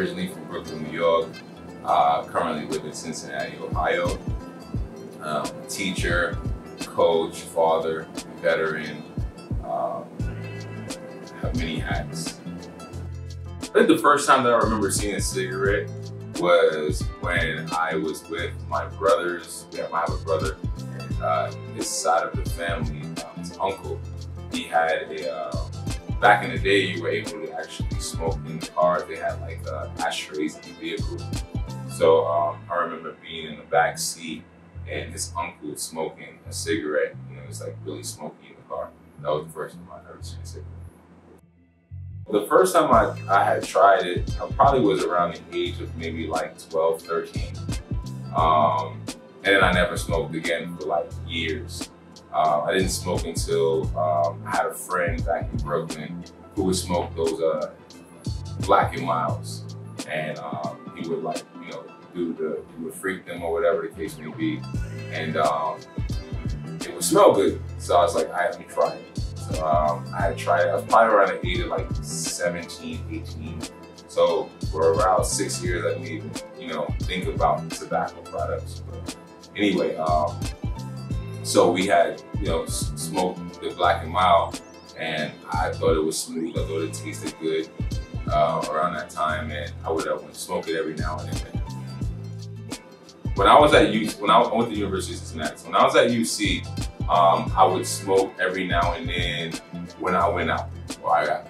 originally from Brooklyn, New York. Currently live in Cincinnati, Ohio. Teacher, coach, father, veteran, have many hats. I think the first time that I remember seeing a cigarette was when I was with my brothers. I have a brother, and his side of the family, his uncle, he had back in the day, you were able to actually smoke in the cars. They had like ashtrays in the vehicle. So I remember being in the back seat and his uncle was smoking a cigarette. You know, it was like really smoky in the car. That was the first time I'd ever seen a cigarette. The first time I had tried it, I probably was around the age of maybe like 12, 13. And then I never smoked again for like years. I didn't smoke until I had a friend back in Brooklyn who would smoke those Black and Milds. And he would like, you know, he would freak them or whatever the case may be. And it would smell good. So I was like, I have to try it. So I had tried it. I was probably around the age of like 17, 18. So for around 6 years, I didn't even, you know, think about tobacco products. But anyway, so we had, you know, smoked the Black and Mild, and I thought it was smooth. I thought it tasted good around that time, and I would smoke it every now and then. When I was at UC, when I went to the University of Cincinnati, so when I was at UC, I would smoke every now and then when I went out, or I got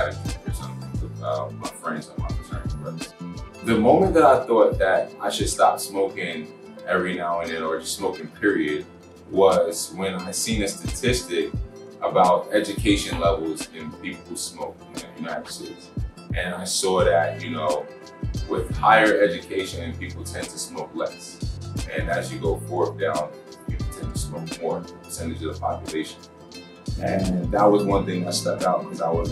a drink or something with my friends and my fraternity brothers. The moment that I thought that I should stop smoking every now and then, or just smoking period, was when I seen a statistic about education levels in people who smoke in the United States. And I saw that, you know, with higher education, people tend to smoke less. And as you go forth down, people tend to smoke more percentage of the population. And that was one thing that stuck out, because I was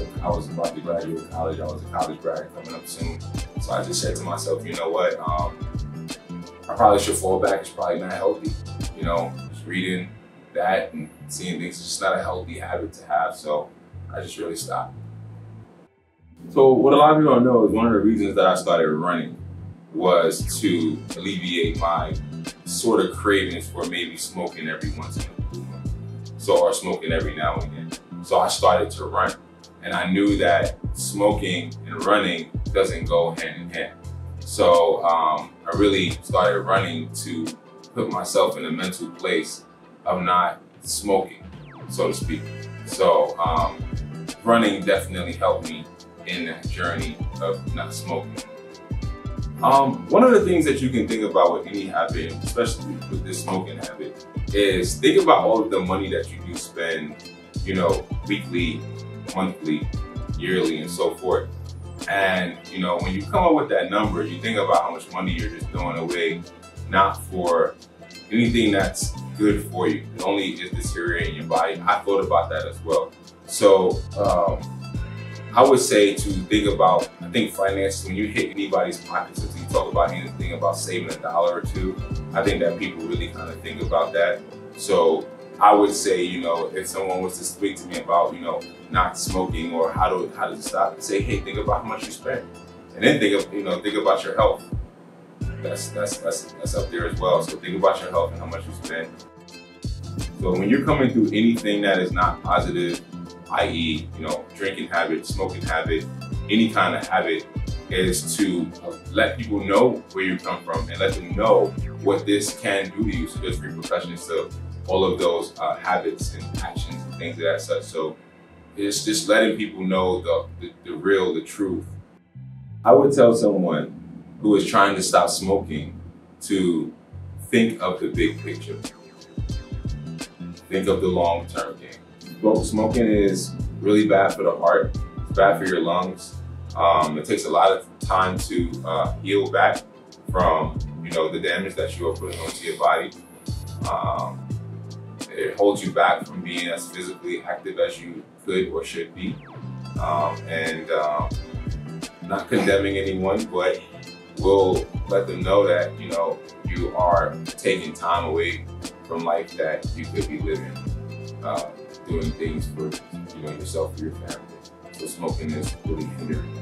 about to graduate college. I was a college grad coming up soon. So I just said to myself, you know what, I probably should fall back. It's probably not healthy. You know, just reading that and seeing things, it's just not a healthy habit to have. So I just really stopped. So what a lot of people don't know is one of the reasons that I started running was to alleviate my sort of cravings for maybe smoking every once in a blue moon. So, or smoking every now and then. So I started to run, and I knew that smoking and running doesn't go hand in hand. So I really started running to put myself in a mental place of not smoking, so to speak. So running definitely helped me in that journey of not smoking. One of the things that you can think about with any habit, especially with this smoking habit, is think about all of the money that you do spend, you know, weekly, monthly, yearly, and so forth. And, you know, when you come up with that number, you think about how much money you're just throwing away, not for anything that's good for you. It only is deteriorating your body. I thought about that as well. So, I would say to think about, I think finance, when you hit anybody's pockets, if you talk about anything about saving $1 or $2, I think that people really kind of think about that. So I would say, you know, if someone was to speak to me about, you know, not smoking or how to stop, say, hey, think about how much you spend. And then think about your health. That's up there as well. So think about your health and how much you spend. So when you're coming through anything that is not positive, i.e., you know, drinking habit, smoking habit, any kind of habit, is to let people know where you come from and let them know what this can do to you. So there's repercussions to all of those habits and actions and things of that such. So it's just letting people know the truth. I would tell someone who is trying to stop smoking to think of the big picture. Think of the long-term game. Smoking is really bad for the heart. It's bad for your lungs. It takes a lot of time to heal back from, you know, the damage that you are putting onto your body. It holds you back from being as physically active as you could or should be. Not condemning anyone, but we'll let them know that, you know, you are taking time away from life that you could be living, doing things for, you know, yourself or your family. So smoking is really hindering that.